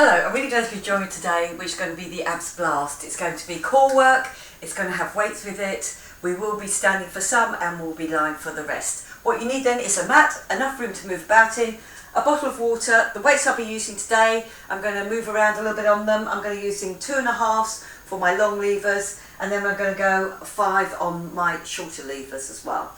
Hello, I'm really glad you've joined me today, which is going to be the abs blast. It's going to be core work, it's going to have weights with it. We will be standing for some and we'll be lying for the rest. What you need then is a mat, enough room to move about in, a bottle of water. The weights I'll be using today, I'm going to move around a little bit on them. I'm going to be using 2.5s for my long levers, and then I'm going to go 5 on my shorter levers as well.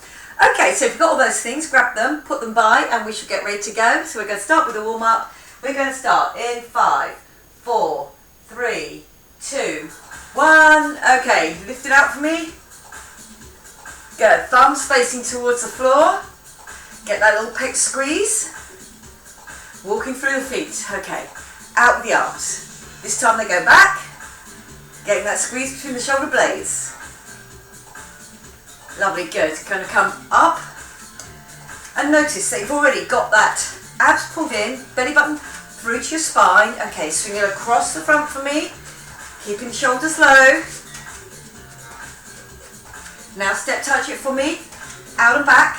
Okay, so if you've got all those things, grab them, put them by, and we should get ready to go. So we're going to start with a warm up. We're going to start in 5, 4, 3, 2, 1. Okay, lift it out for me. Good. Thumbs facing towards the floor. Get that little pec squeeze. Walking through the feet. Okay. Out with the arms. This time they go back. Getting that squeeze between the shoulder blades. Lovely. Good. Going to come up. And notice that you've already got that abs pulled in, belly button through to your spine. Okay, swing it across the front for me, keeping the shoulders low. Now step touch it for me, out and back,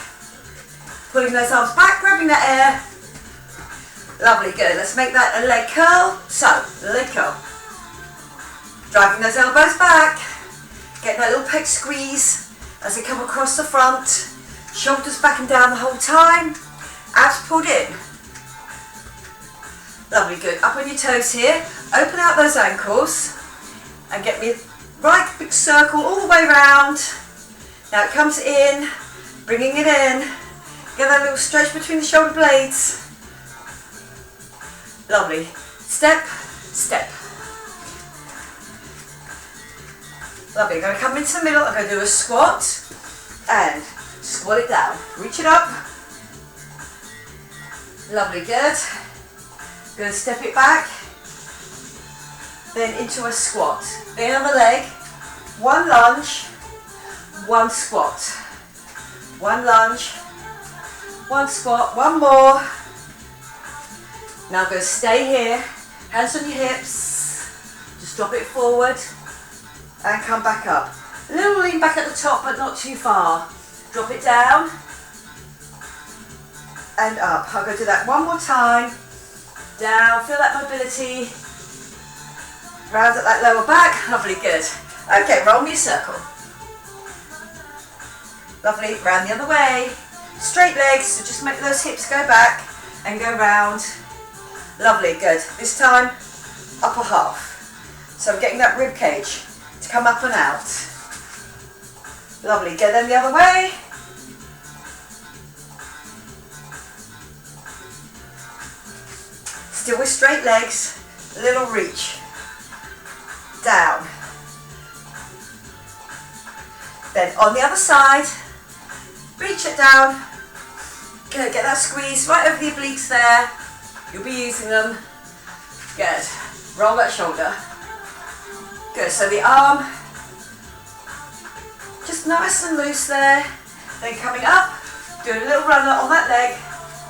pulling those arms back, grabbing that air. Lovely, good. Let's make that a leg curl. So, leg curl. Driving those elbows back, get that little pec squeeze as they come across the front, shoulders back and down the whole time, abs pulled in. Lovely, good. Up on your toes here. Open out those ankles and get me a right big circle all the way around. Now it comes in, bringing it in. Get that little stretch between the shoulder blades. Lovely. Step, step. Lovely. I'm going to come into the middle. I'm going to do a squat and squat it down. Reach it up. Lovely, good. Going to step it back, then into a squat. Then on the leg, one lunge, one squat. One lunge, one squat, one more. Now I'm going to stay here, hands on your hips, just drop it forward and come back up. A little lean back at the top but not too far. Drop it down and up. I'm going to do that one more time. Down, feel that mobility. Round at that lower back. Lovely, good. Okay, roll me a circle. Lovely, round the other way. Straight legs, so just make those hips go back and go round. Lovely, good. This time, upper half. So I'm getting that rib cage to come up and out. Lovely, go then the other way. Still with straight legs, a little reach, down. Then on the other side, reach it down. Good, get that squeeze right over the obliques there. You'll be using them. Good, roll that shoulder. Good, so the arm, just nice and loose there. Then coming up, doing a little runner on that leg.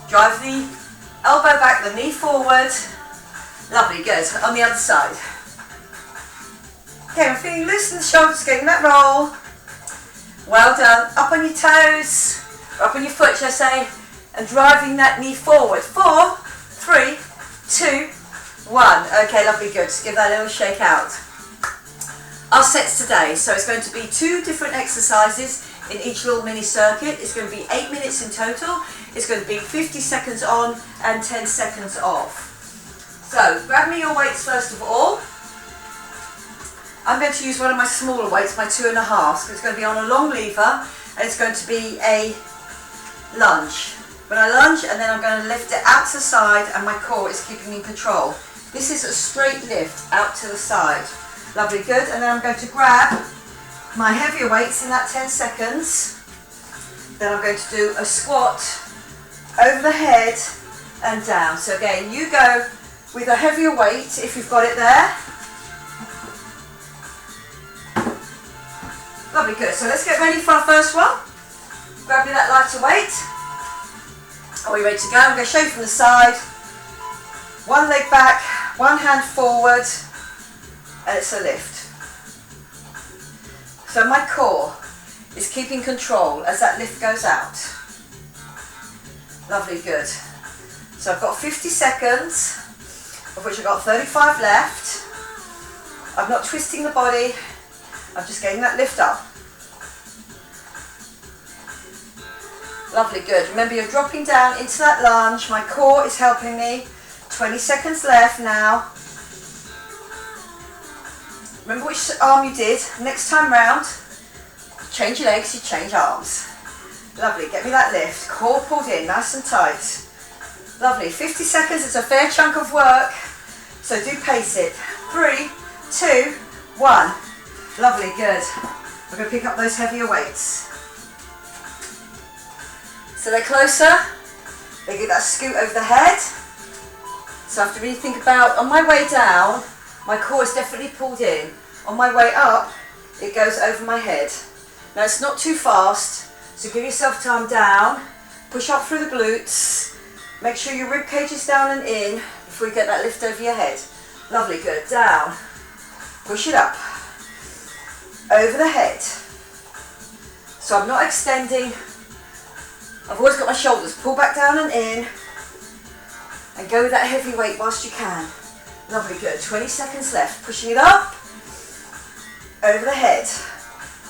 Drive the elbow back, the knee forward. Lovely, good. On the other side. Okay, I'm feeling loose in the shoulders, getting that roll. Well done. Up on your toes, or up on your foot, shall I say, and driving that knee forward. 4, 3, 2, 1. Okay, lovely, good. Just give that a little shake out. Our sets today, so it's going to be 2 different exercises in each little mini circuit. It's going to be 8 minutes in total. It's going to be 50 seconds on and 10 seconds off. So grab me your weights first of all. I'm going to use one of my smaller weights, my 2.5s. It's going to be on a long lever and it's going to be a lunge. When I lunge, and then I'm going to lift it out to the side, and my core is keeping me in control. This is a straight lift out to the side. Lovely, good. And then I'm going to grab my heavier weights in that 10 seconds. Then I'm going to do a squat over the head and down. So again, you go with a heavier weight if you've got it there. Lovely, good. So let's get ready for our first one. Grab me that lighter weight. Are we ready to go? I'm going to show you from the side. One leg back, one hand forward, and it's a lift. So my core is keeping control as that lift goes out. Lovely, good. So I've got 50 seconds. of which I've got 35 left. I'm not twisting the body, I'm just getting that lift up. Lovely, good. Remember, you're dropping down into that lunge. My core is helping me. 20 seconds left now. Remember which arm you did. Next time round, change your legs, you change arms. Lovely, get me that lift. Core pulled in, nice and tight. Lovely, 50 seconds, it's a fair chunk of work. So do pace it. 3, 2, 1. Lovely, good. We're going to pick up those heavier weights. So they're closer. They get that scoot over the head. So I have to really think about, on my way down, my core is definitely pulled in. On my way up, it goes over my head. Now it's not too fast, so give yourself time down. Push up through the glutes. Make sure your rib cage is down and in before you get that lift over your head. Lovely, good. Down. Push it up. Over the head. So I'm not extending. I've always got my shoulders. Pull back down and in. And go with that heavy weight whilst you can. Lovely, good. 20 seconds left. Pushing it up. Over the head.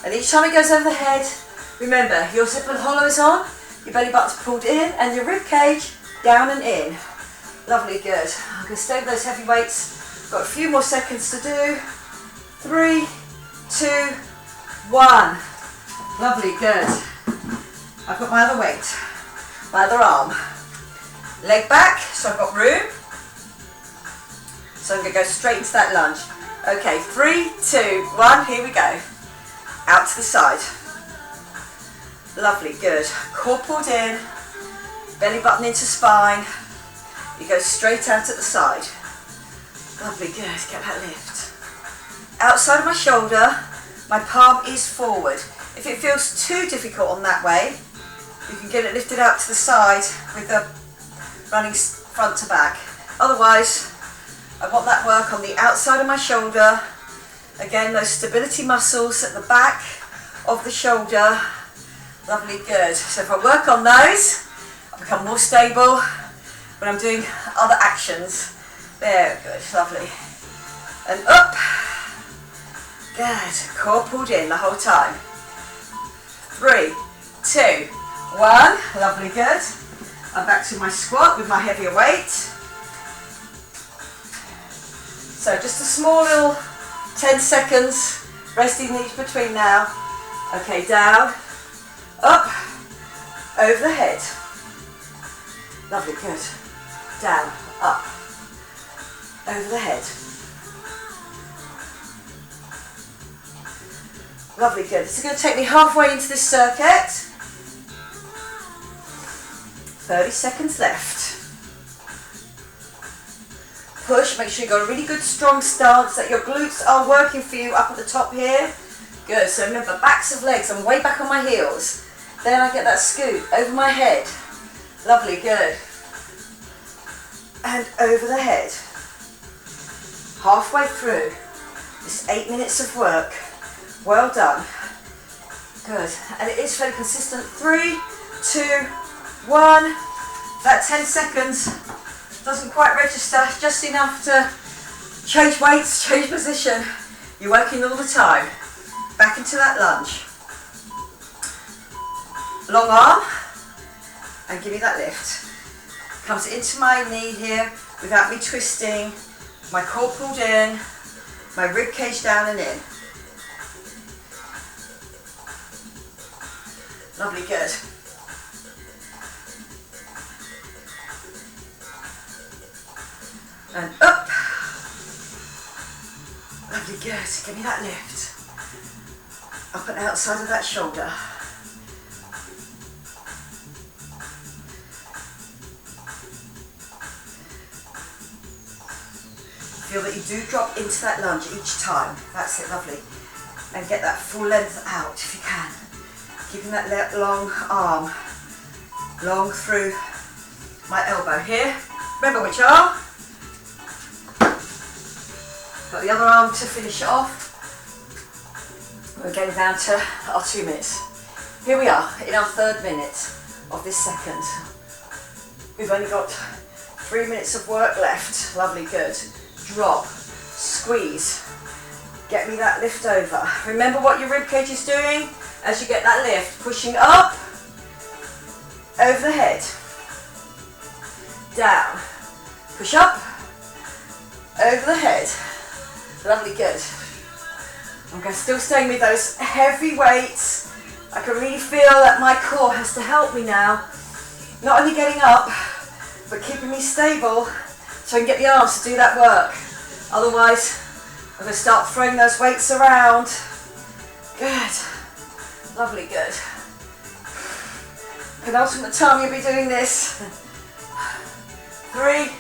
And each time it goes over the head, remember, your zip and hollow is on, your belly button's pulled in, and your rib cage down and in. Lovely, good. I'm going to stay with those heavy weights. Got a few more seconds to do. 3, 2, 1. Lovely, good. I've got my other weight, my other arm. Leg back, so I've got room. So I'm going to go straight into that lunge. Okay, 3, 2, 1, here we go. Out to the side. Lovely, good. Core pulled in, belly button into spine. You go straight out at the side. Lovely, good. Get that lift. Outside of my shoulder, my palm is forward. If it feels too difficult on that way, you can get it lifted out to the side with the running front to back. Otherwise, I want that work on the outside of my shoulder. Again, those stability muscles at the back of the shoulder. Lovely, good. So if I work on those, I become more stable when I'm doing other actions. There, good, lovely. And up. Good. Core pulled in the whole time. 3, 2, 1. Lovely, good. I'm back to my squat with my heavier weight. So just a small little 10 seconds, resting each between now. Okay, down, up, over the head. Lovely, good. Down, up, over the head. Lovely, good. This is going to take me halfway into this circuit. 30 seconds left. Push, make sure you've got a really good strong stance, that your glutes are working for you up at the top here. Good, so remember, backs of legs, I'm way back on my heels. Then I get that scoot over my head. Lovely, good. And over the head. Halfway through this 8 minutes of work. Well done. Good, and it is fairly consistent. 3, 2, 1. That 10 seconds doesn't quite register, just enough to change weights, change position. You're working all the time. Back into that lunge. Long arm, and give me that lift. Comes into my knee here without me twisting. My core pulled in, my rib cage down and in. Lovely, good. And up. Lovely, good. Give me that lift. Up and outside of that shoulder. Feel that you do drop into that lunge each time. That's it, lovely. And get that full length out if you can. Keeping that long arm long through my elbow here. Remember which arm. Got the other arm to finish it off. We're getting down to our 2 minutes. Here we are in our 3rd minute of this second. We've only got 3 minutes of work left. Lovely, good. Drop, squeeze. Get me that lift over. Remember what your rib cage is doing as you get that lift. Pushing up, over the head, down. Push up, over the head. Lovely, good. I'm going to still staying with those heavy weights. I can really feel that my core has to help me now. Not only getting up, but keeping me stable so I can get the arms to do that work. Otherwise, I'm going to start throwing those weights around. Good. Lovely, good. Penultimate time you'll be doing this. 3,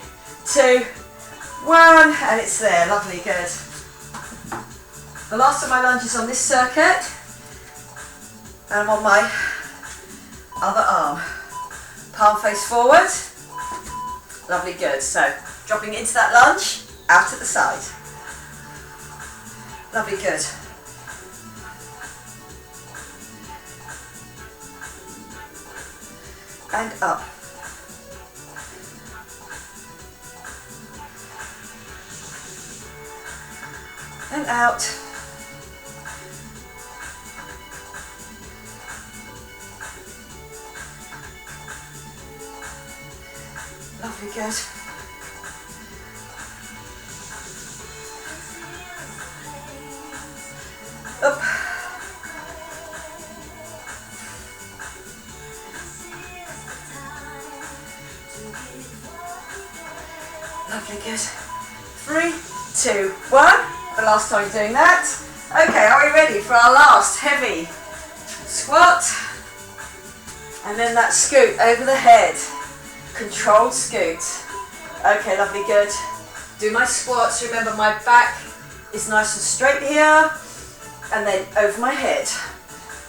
2, 1, and it's there. Lovely, good. The last of my lunges on this circuit, and I'm on my other arm. Palm face forward. Lovely, good. So, dropping into that lunge, out at the side. Lovely, good. And up. And out. Lovely, good. Up. Lovely, good. 3, 2, 1. The last time you're doing that. Okay, are we ready for our last heavy squat? And then that scoot over the head. Controlled scoot. Okay, lovely, good. Do my squats. Remember, my back is nice and straight here. And then over my head.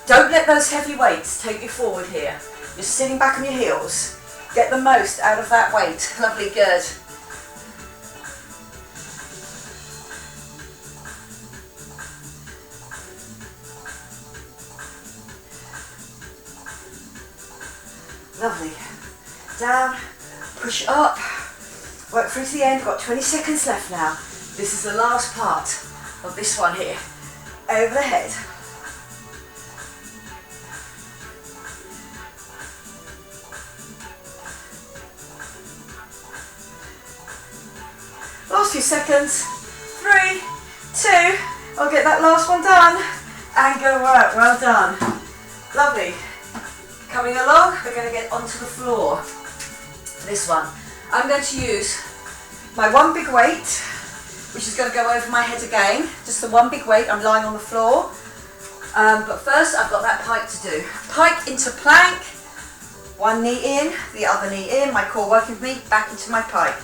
Don't let those heavy weights take you forward here. You're sitting back on your heels. Get the most out of that weight. Lovely, good. Lovely. Down, push up, work through to the end. Got 20 seconds left now. This is the last part of this one here. Over the head. Last few seconds. 3, 2, I'll get that last one done. And go right, well done. Lovely. Coming along, we're going to get onto the floor. This one. I'm going to use my one big weight, which is going to go over my head again. Just the one big weight, I'm lying on the floor. But first, I've got that pike to do. Pike into plank, one knee in, the other knee in, my core working with me, back into my pike.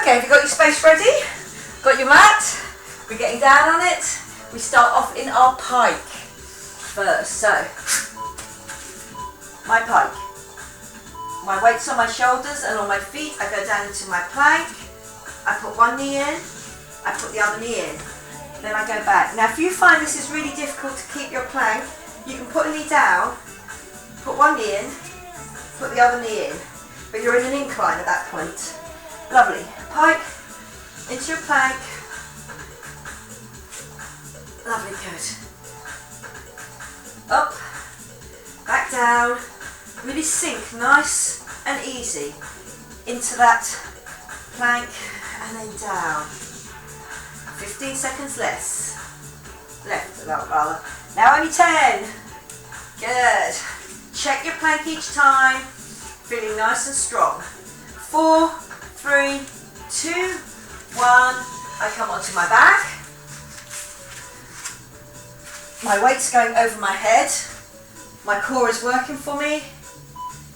Okay, have you got your space ready? Got your mat? We're getting down on it. We start off in our pike first. So, my pike. My weight's on my shoulders and on my feet. I go down into my plank. I put one knee in. I put the other knee in. Then I go back. Now if you find this is really difficult to keep your plank, you can put a knee down, put one knee in, put the other knee in. But you're in an incline at that point. Lovely. Pike into your plank. Lovely, good. Up, back down. Really sink nice and easy into that plank and then down. 15 seconds left, rather. Now only 10. Good. Check your plank each time. Feeling nice and strong. 4, 3, 2, 1. I come onto my back. My weight's going over my head. My core is working for me.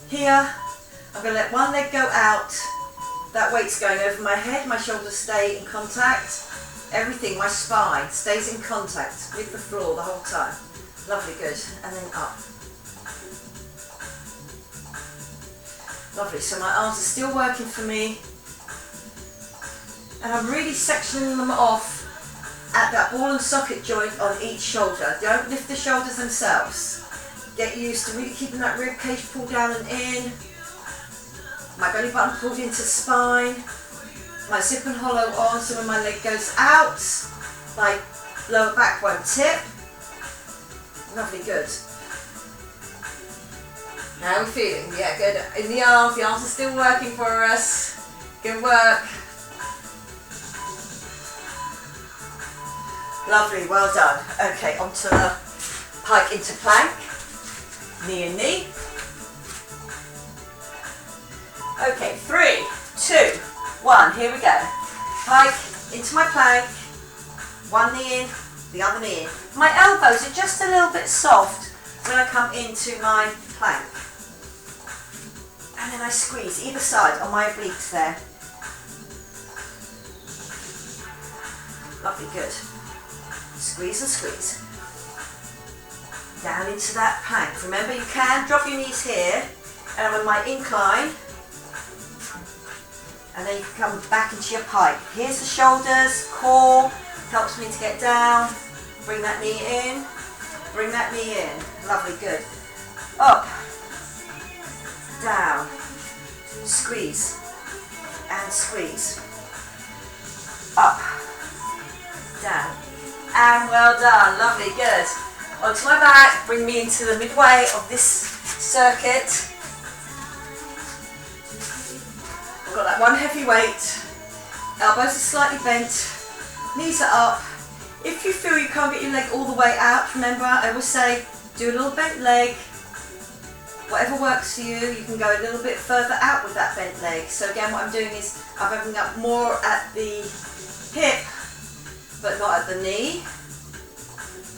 Here, I'm going to let one leg go out. That weight's going over my head. My shoulders stay in contact. Everything, my spine, stays in contact with the floor the whole time. Lovely, good. And then up. Lovely. So my arms are still working for me. And I'm really sectioning them off at that ball and socket joint on each shoulder. Don't lift the shoulders themselves. Get used to really keeping that rib cage pulled down and in. My belly button pulled into spine. My zip and hollow on, so when my leg goes out, my lower back won't tip. Lovely, good. How are we feeling? Yeah, good. In the arms are still working for us. Good work. Lovely, well done. Okay, onto the pike into plank. Knee and knee. Okay, 3, 2, 1, here we go. Pike into my plank. One knee in, the other knee in. My elbows are just a little bit soft when I come into my plank. And then I squeeze either side on my obliques there. Lovely, good. Squeeze and squeeze. Down into that plank. Remember, you can drop your knees here, and I'm on my incline. And then you can come back into your pike. Here's the shoulders, core, helps me to get down. Bring that knee in, bring that knee in. Lovely, good. Up, down, squeeze, and squeeze. Up, down, and well done. Lovely, good. Onto my back, bring me into the midway of this circuit. Got that one heavy weight, elbows are slightly bent, knees are up. If you feel you can't get your leg all the way out, remember I always say do a little bent leg. Whatever works for you, you can go a little bit further out with that bent leg. So again, what I'm doing is I'm opening up more at the hip, but not at the knee.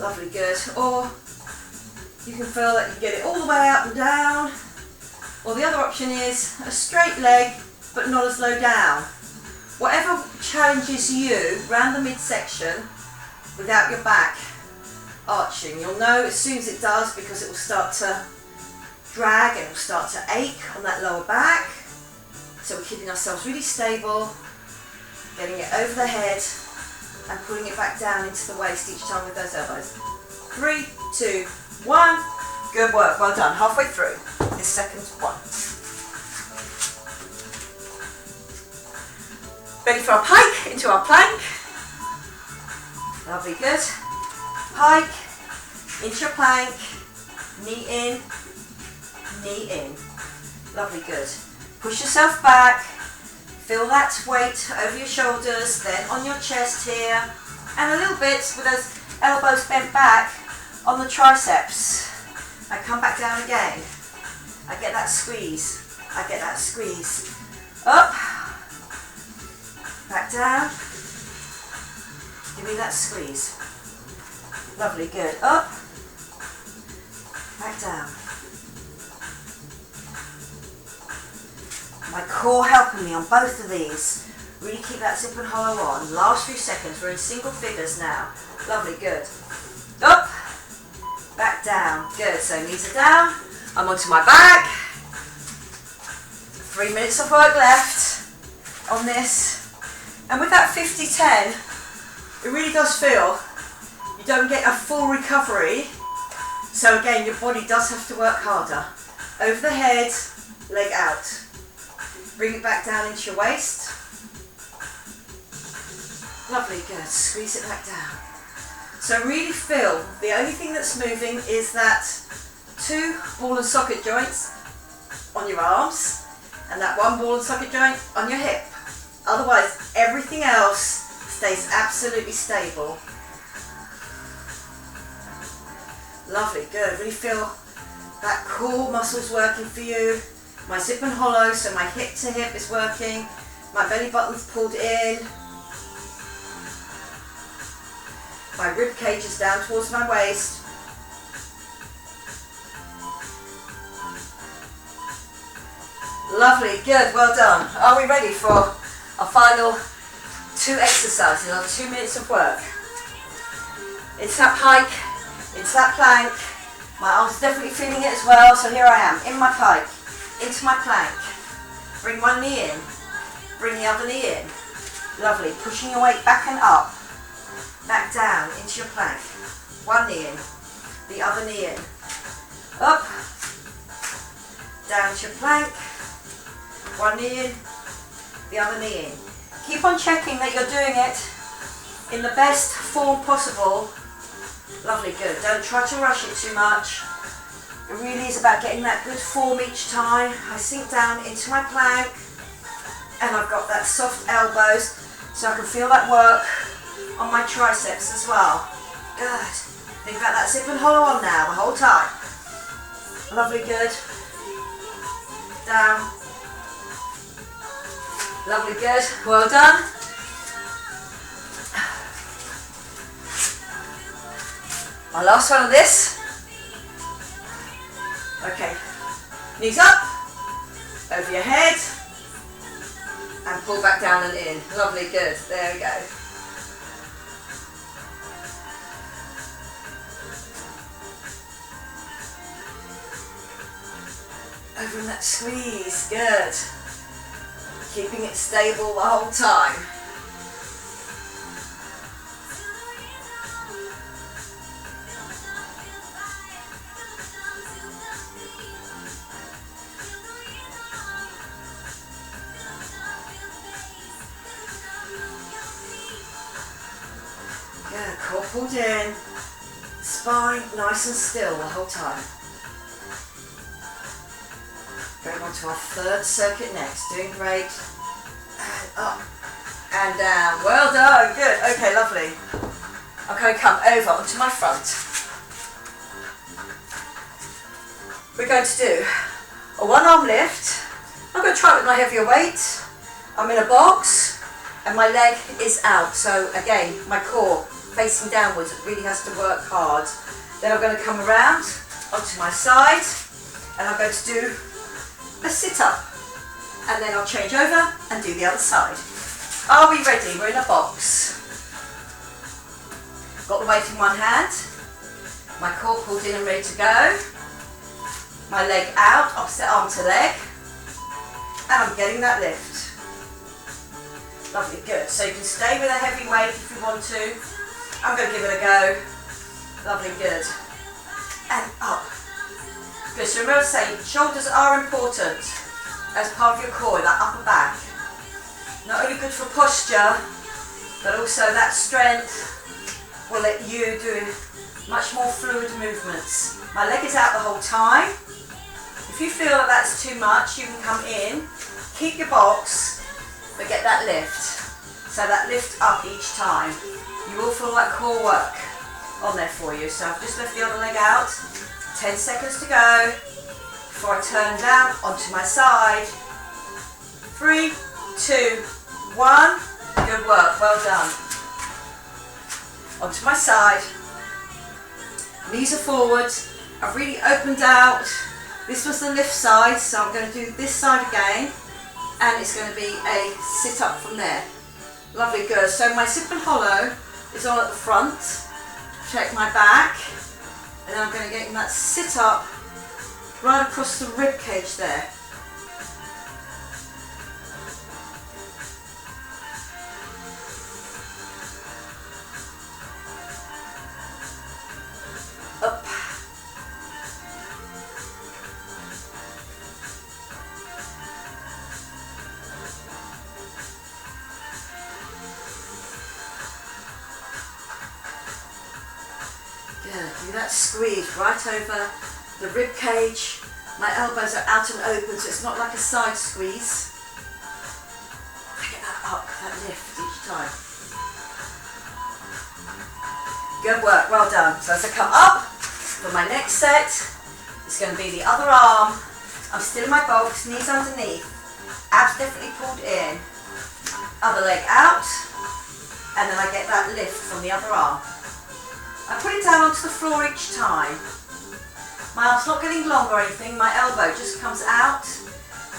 Lovely, good. Or you can feel that you get it all the way up and down. Or the other option is a straight leg, but not as low down. Whatever challenges you round the midsection without your back arching. You'll know as soon as it does because it will start to drag and it will start to ache on that lower back. So we're keeping ourselves really stable, getting it over the head and pulling it back down into the waist each time with those elbows. 3, 2, 1. Good work, well done. Halfway through this second one. Ready for our pike into our plank. Lovely, good. Pike into your plank, knee in, knee in. Lovely, good. Push yourself back, feel that weight over your shoulders, then on your chest here, and a little bit with those elbows bent back on the triceps. I come back down again. I get that squeeze. I get that squeeze. Up. Back down. Give me that squeeze. Lovely, good. Up. Back down. My core helping me on both of these. Really keep that zip and hollow on. Last few seconds. We're in single figures now. Lovely, good. Up. Back down. Good. So knees are down. I'm onto my back. 3 minutes of work left on this. And with that 50-10, it really does feel you don't get a full recovery. So again, your body does have to work harder. Over the head, leg out. Bring it back down into your waist. Lovely, good. Squeeze it back down. So really feel the only thing that's moving is that 2 ball and socket joints on your arms and that 1 ball and socket joint on your hip. Otherwise, everything else stays absolutely stable. Lovely, good. Really feel that core muscles working for you. My zip and hollow, so my hip to hip is working. My belly button's pulled in. My rib cage is down towards my waist. Lovely, good, well done. Are we ready for our final 2 exercises, our 2 minutes of work? It's that pike, it's that plank. My arm's definitely feeling it as well, so here I am, in my pike, into my plank. Bring one knee in, bring the other knee in. Lovely, pushing your weight back and up. Back down into your plank. One knee in, the other knee in. Up, down to your plank, One knee in, the other knee in. Keep on checking that you're doing it in the best form possible. Lovely, good. Don't try to rush it too much. It really is about getting that good form each time. I sink down into my plank and I've got that soft elbows so I can feel that work on my triceps as well. Good. Think about that zip and hollow on now the whole time. Lovely, good. Down. Lovely, good. Well done. My last one of this. Okay, knees up, over your head, and pull back down and in. Lovely, good. There we go. Over in that squeeze, good. Keeping it stable the whole time. Good, core pulled in, spine nice and still the whole time. Going on to our third circuit next, doing great. And up and down, well done, good, okay, lovely. I'm going to come over onto my front. We're going to do a one arm lift. I'm going to try it with my heavier weight. I'm in a box and my leg is out, so again, my core facing downwards, it really has to work hard. Then I'm going to come around onto my side and I'm going to do a sit-up, and then I'll change over and do the other side. Are we ready? We're in a box. Got the weight in one hand, my core pulled in and ready to go, my leg out, opposite arm to leg, and I'm getting that lift. Lovely, good. So you can stay with a heavy weight if you want to. I'm going to give it a go. Lovely, good. And up. Good, so remember to say, shoulders are important as part of your core, that upper back. Not only good for posture, but also that strength will let you do much more fluid movements. My leg is out the whole time. If you feel that that's too much, you can come in, keep your box, but get that lift. So that lift up each time. You will feel that core work on there for you. So I've just left the other leg out. 10 seconds to go before I turn down onto my side. 3, 2, 1. Good work, well done. Onto my side. Knees are forward. I've really opened out. This was the lift side, so I'm going to do this side again, and it's going to be a sit up from there. Lovely, good. So my zip and hollow is on at the front. Check my back. And then I'm going to get in that sit up right across the rib cage there. Up. Do that squeeze right over the rib cage. My elbows are out and open, so it's not like a side squeeze. Get that up, that lift each time. Good work, well done. So as I come up for my next set, it's going to be the other arm. I'm still in my box, knees underneath, abs definitely pulled in, other leg out, and then I get that lift from the other arm. I put it down onto the floor each time. My arm's not getting long or anything, my elbow just comes out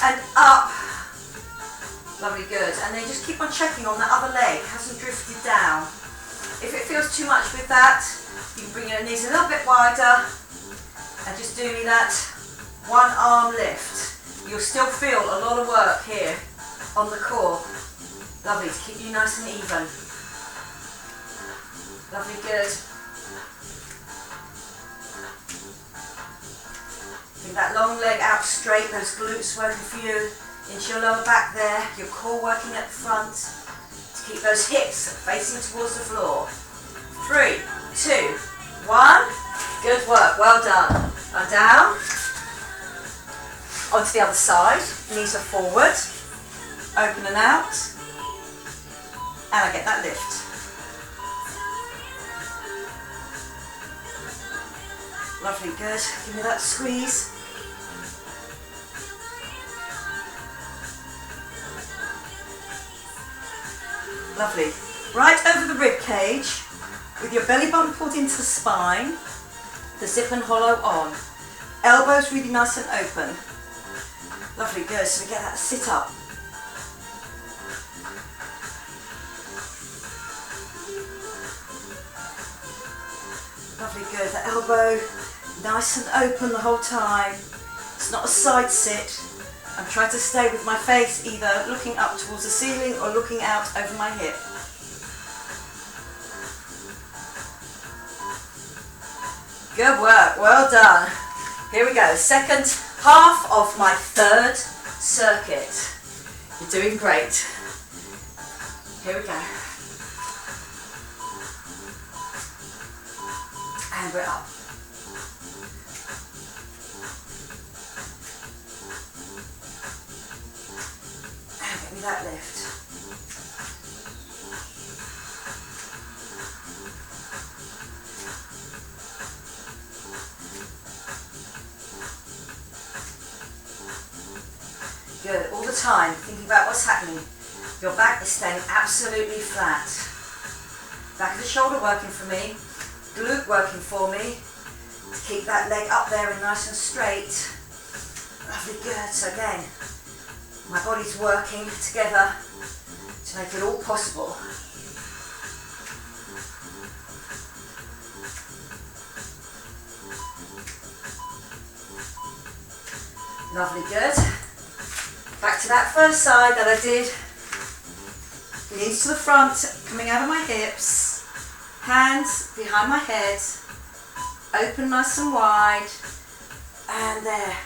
and up. Lovely, good. And then just keep on checking on that other leg, hasn't drifted down. If it feels too much with that, you can bring your knees a little bit wider and just do that one arm lift. You'll still feel a lot of work here on the core. Lovely, to keep you nice and even. Lovely, good. Bring that long leg out straight, those glutes working for you into your lower back there, your core working at the front to keep those hips facing towards the floor. 3, 2, 1. Good work, well done. And down. Onto the other side, knees are forward, open and out, and I get that lift. Lovely, good. Give me that squeeze. Lovely. Right over the rib cage, with your belly button pulled into the spine, the zip and hollow on. Elbows really nice and open. Lovely, good. So we get that sit up. Lovely, good. The elbow nice and open the whole time. It's not a side sit. I'm trying to stay with my face either looking up towards the ceiling or looking out over my hip. Good work, well done. Here we go, second half of my third circuit. You're doing great. Here we go. And we're up. And give me that lift. Good, all the time, thinking about what's happening. Your back is staying absolutely flat. Back of the shoulder working for me, glute working for me, to keep that leg up there and nice and straight. Lovely, good. So again, my body's working together to make it all possible. Lovely, good. Back to that first side that I did. Knees to the front, coming out of my hips. Hands behind my head. Open nice and wide. And there.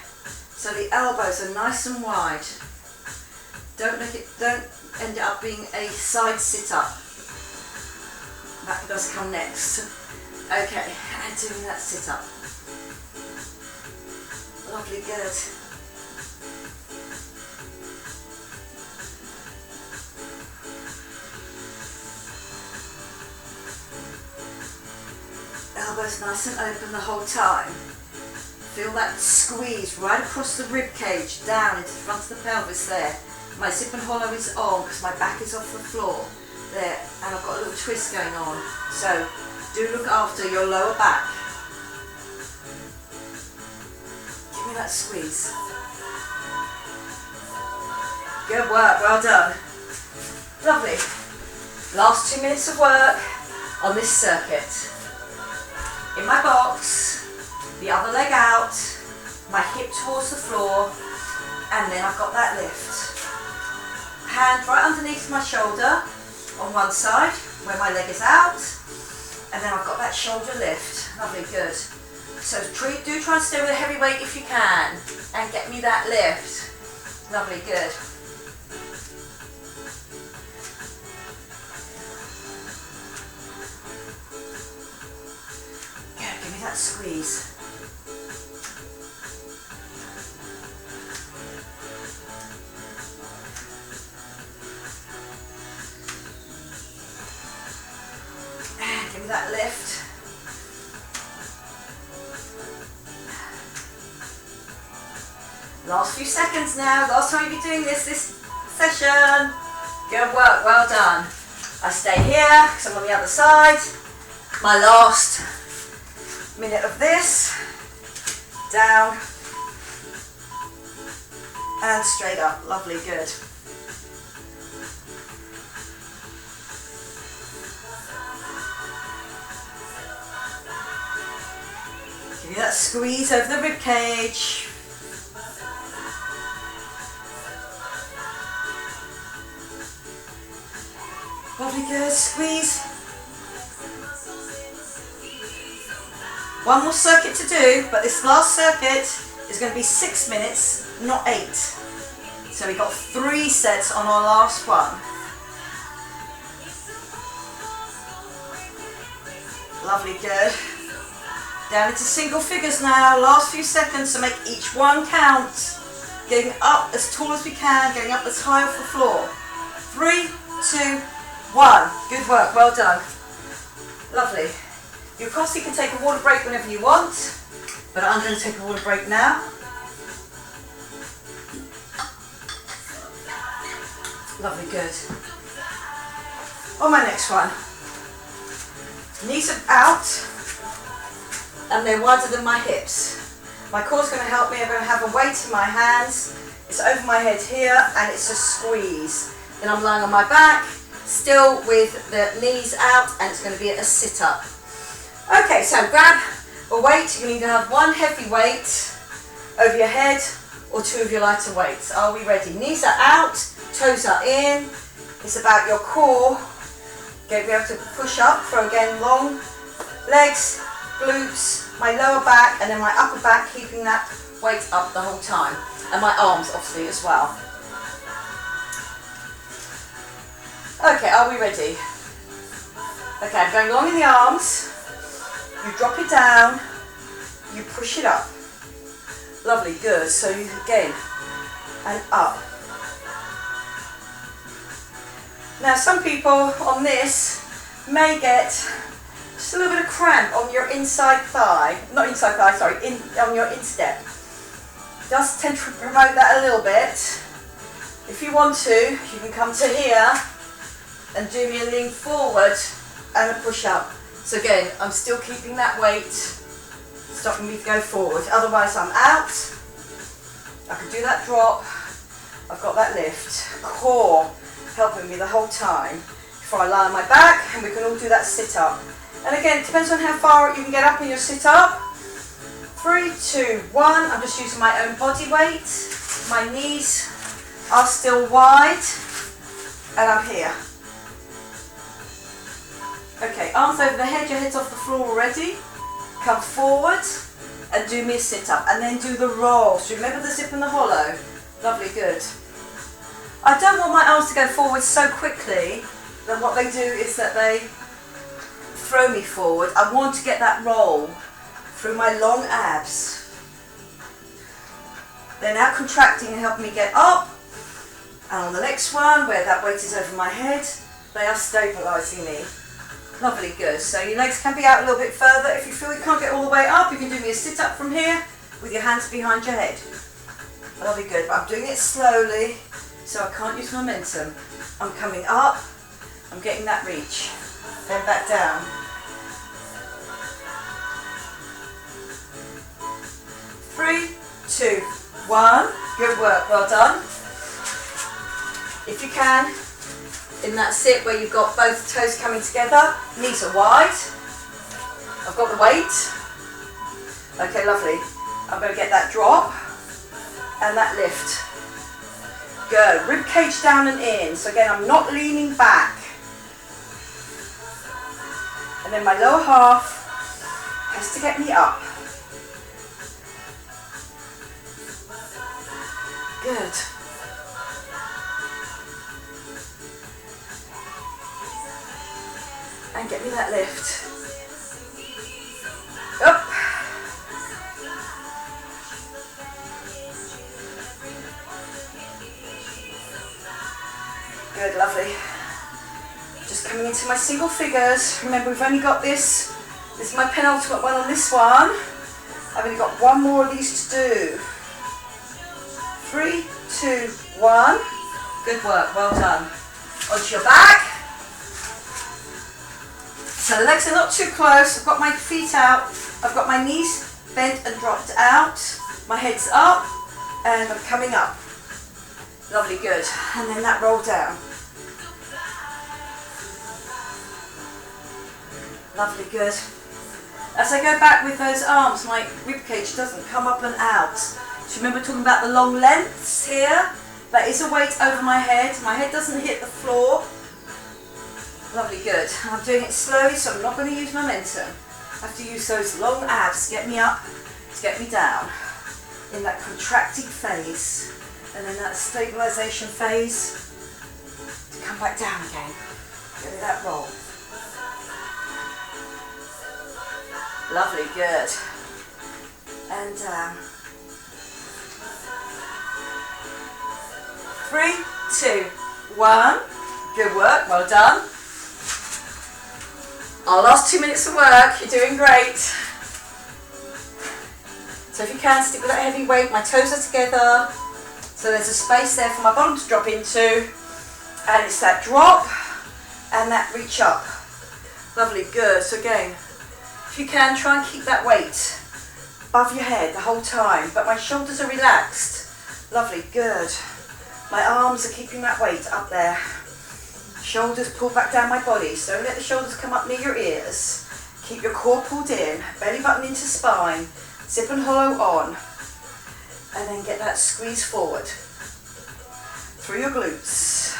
So the elbows are nice and wide. Don't end up being a side sit up. That does come next. Okay, and doing that sit up. Lovely, good. Elbows nice and open the whole time. Feel that squeeze right across the rib cage, down into the front of the pelvis there. My zip and hollow is on because my back is off the floor. There, and I've got a little twist going on. So do look after your lower back. Give me that squeeze. Good work, well done. Lovely. Last 2 minutes of work on this circuit. In my box, the other leg out, my hip towards the floor, and then I've got that lift. Hand right underneath my shoulder on one side, where my leg is out, and then I've got that shoulder lift. Lovely, good. So do try and stay with a heavy weight if you can, and get me that lift. Lovely, good. That squeeze. And give me that lift. Last few seconds now. Last time you'll be doing this session. Good work, well done. I stay here because I'm on the other side. My last minute of this, down and straight up. Lovely, good. Give you that squeeze over the rib cage. Lovely, good. Squeeze. One more circuit to do, but this last circuit is going to be 6 minutes, not 8. So we got 3 sets on our last one. Lovely, good. Down into single figures now, last few seconds, so make each one count. Getting up as tall as we can, getting up as high off the floor. 3, 2, 1. Good work, well done. Lovely. You of course you can take a water break whenever you want, but I'm going to take a water break now. Lovely, good. On my next one. Knees are out and they're wider than my hips. My core's going to help me. I'm going to have a weight in my hands. It's over my head here and it's a squeeze. Then I'm lying on my back, still with the knees out, and it's going to be a sit-up. Okay, so grab a weight. You can either have one heavy weight over your head or 2 of your lighter weights. Are we ready? Knees are out, toes are in. It's about your core. Okay, be able to push up, throw again, long legs, glutes, my lower back, and then my upper back, keeping that weight up the whole time. And my arms, obviously, as well. Okay, are we ready? Okay, I'm going long in the arms. You drop it down, you push it up. Lovely, good. So you again, and up. Now some people on this may get just a little bit of cramp on your inside thigh, not inside thigh, sorry, on your instep. It does tend to promote that a little bit. If you want to, you can come to here and do me a lean forward and a push up. So again, I'm still keeping that weight, stopping me to go forward. Otherwise I'm out. I can do that drop. I've got that lift. Core helping me the whole time. Before I lie on my back, and we can all do that sit up. And again, it depends on how far you can get up in your sit up. 3, 2, 1. I'm just using my own body weight. My knees are still wide, and I'm here. Okay, arms over the head, your head's off the floor already. Come forward and do me a sit up, and then do the roll. So remember the zip and the hollow. Lovely, good. I don't want my arms to go forward so quickly that what they do is that they throw me forward. I want to get that roll through my long abs. They're now contracting and helping me get up. And on the next one, where that weight is over my head, they are stabilising me. Lovely, good. So your legs can be out a little bit further. If you feel you can't get all the way up, you can do me a sit up from here with your hands behind your head. Lovely, good. But I'm doing it slowly, so I can't use momentum. I'm coming up, I'm getting that reach. Then back down. 3, 2, 1. Good work, well done. If you can, in that sit where you've got both toes coming together, knees are wide. I've got the weight. Okay, lovely. I'm going to get that drop and that lift. Good. Rib cage down and in. So again, I'm not leaning back. And then my lower half has to get me up. Good. And get me that lift. Up. Good, lovely. Just coming into my single figures. Remember, we've only got this. This is my penultimate one on this one. I've only got one more of these to do. 3, 2, 1. Good work, well done. Onto your back. So the legs are not too close. I've got my feet out. I've got my knees bent and dropped out. My head's up and I'm coming up. Lovely, good. And then that roll down. Lovely, good. As I go back with those arms, my rib cage doesn't come up and out. So remember talking about the long lengths here? That is a weight over my head. My head doesn't hit the floor. Lovely, good. I'm doing it slowly, so I'm not going to use momentum. I have to use those long abs to get me up, to get me down in that contracting phase. And then that stabilisation phase to come back down again. Give it that roll. Lovely, good. And 3, 2, 1. Good work, well done. Our last 2 minutes of work, you're doing great. So if you can, stick with that heavy weight, my toes are together. So there's a space there for my bottom to drop into. And it's that drop and that reach up. Lovely, good. So again, if you can, try and keep that weight above your head the whole time. But my shoulders are relaxed. Lovely, good. My arms are keeping that weight up there. Shoulders pull back down my body, so don't let the shoulders come up near your ears. Keep your core pulled in, belly button into spine, zip and hollow on, and then get that squeeze forward through your glutes.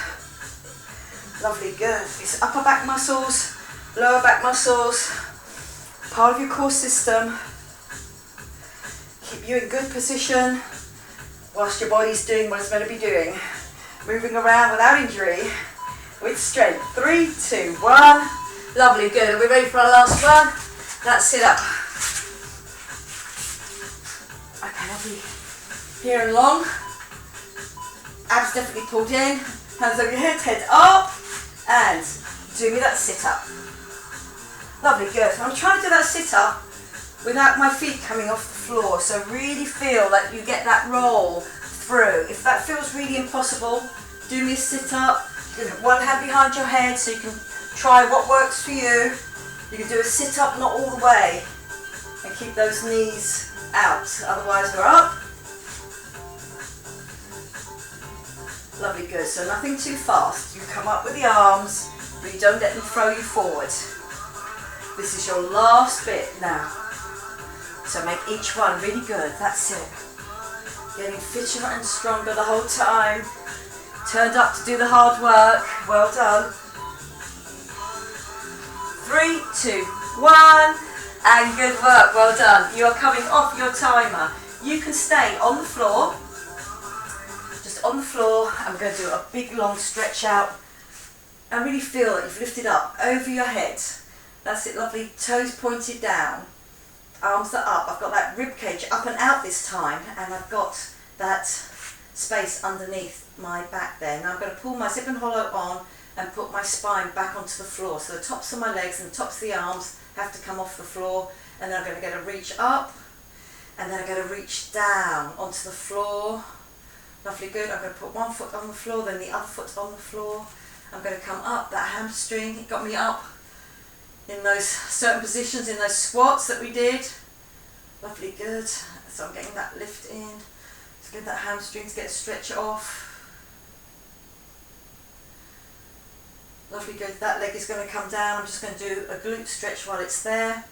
Lovely, good. These upper back muscles, lower back muscles, part of your core system. Keep you in good position whilst your body's doing what it's meant to be doing. Moving around without injury. With strength. 3, 2, 1. Lovely, good. Are we ready for our last one? Let's sit up. Okay, lovely. Here and long. Abs definitely pulled in. Hands over your head up. And do me that sit up. Lovely, good. I'm trying to do that sit up without my feet coming off the floor. So really feel that you get that roll through. If that feels really impossible, do me a sit up. One hand behind your head so you can try what works for you. You can do a sit up, not all the way, and keep those knees out. Otherwise we're up. Lovely, good. So nothing too fast. You come up with the arms, but you don't let them throw you forward. This is your last bit now. So make each one really good. That's it. Getting fitter and stronger the whole time. Turned up to do the hard work. Well done. 3, 2, 1. And good work. Well done. You are coming off your timer. You can stay on the floor. Just on the floor. I'm going to do a big long stretch out. And really feel that you've lifted up over your head. That's it, lovely. Toes pointed down. Arms are up. I've got that rib cage up and out this time. And I've got that space underneath my back there. Now I'm going to pull my zip and hollow on and put my spine back onto the floor. So the tops of my legs and the tops of the arms have to come off the floor, and then I'm going to get a reach up, and then I'm going to reach down onto the floor. Lovely, good. I'm going to put one foot on the floor, then the other foot on the floor. I'm going to come up, that hamstring, it got me up in those certain positions in those squats that we did. Lovely, good. So I'm getting that lift in. Get that hamstring to get a stretch off. Lovely, good. That leg is going to come down. I'm just going to do a glute stretch while it's there.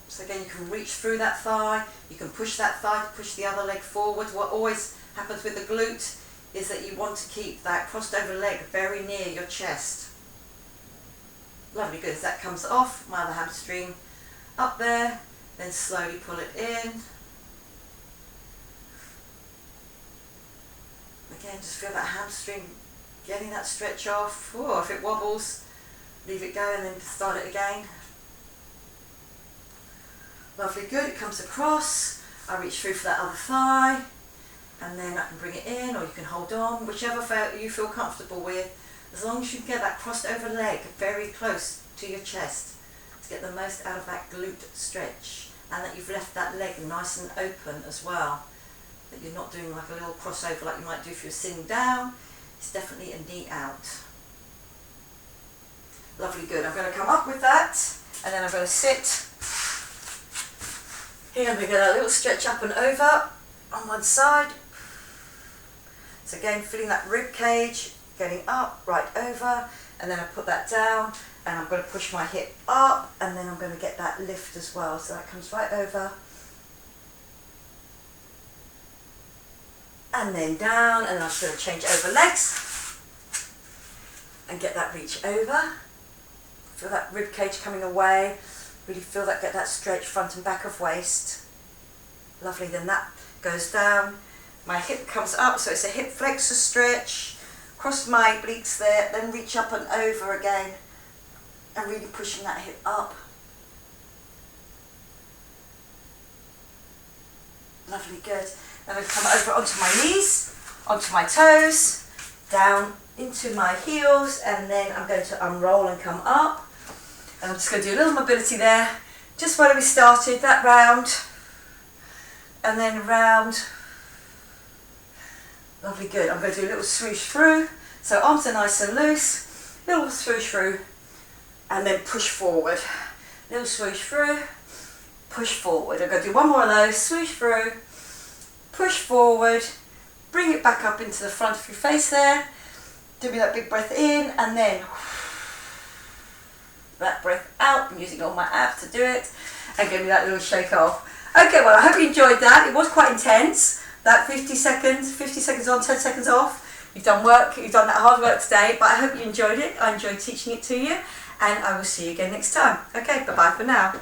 So again, you can reach through that thigh. You can push that thigh to push the other leg forward. What always happens with the glute is that you want to keep that crossed over leg very near your chest. Lovely, good. As that comes off, my other hamstring up there. Then slowly pull it in. Again, just feel that hamstring getting that stretch off. Oh, if it wobbles, leave it go and then start it again. Lovely, good. It comes across. I reach through for that other thigh, and then I can bring it in, or you can hold on, whichever you feel comfortable with, as long as you can get that crossed over leg very close to your chest to get the most out of that glute stretch, and that you've left that leg nice and open as well. That you're not doing like a little crossover like you might do if you're sitting down. It's definitely a knee out. Lovely, good. I'm going to come up with that, and then I'm going to sit. Here I'm going to get a little stretch up and over on one side. So again, feeling that rib cage, getting up, right over, and then I put that down, and I'm going to push my hip up, and then I'm going to get that lift as well. So that comes right over. And then down, and then I'm just going to change over legs and get that reach over. Feel that rib cage coming away. Really feel that, get that stretch front and back of waist. Lovely, then that goes down. My hip comes up, so it's a hip flexor stretch. Cross my obliques there, then reach up and over again. And really pushing that hip up. Lovely, good. Then I come over onto my knees, onto my toes, down into my heels, and then I'm going to unroll and come up. And I'm just going to do a little mobility there, just where we started, that round, and then round. Lovely, good. I'm going to do a little swoosh through, so arms are nice and loose, little swoosh through, and then push forward. Little swoosh through, push forward. I'm going to do one more of those, swoosh through, push forward, bring it back up into the front of your face there, do me that big breath in, and then that breath out. I'm using all my abs to do it, and give me that little shake off. Okay, well, I hope you enjoyed that. It was quite intense, that 50 seconds on, 10 seconds off. You've done work, you've done that hard work today, but I hope you enjoyed it. I enjoyed teaching it to you, and I will see you again next time. Okay, bye-bye for now.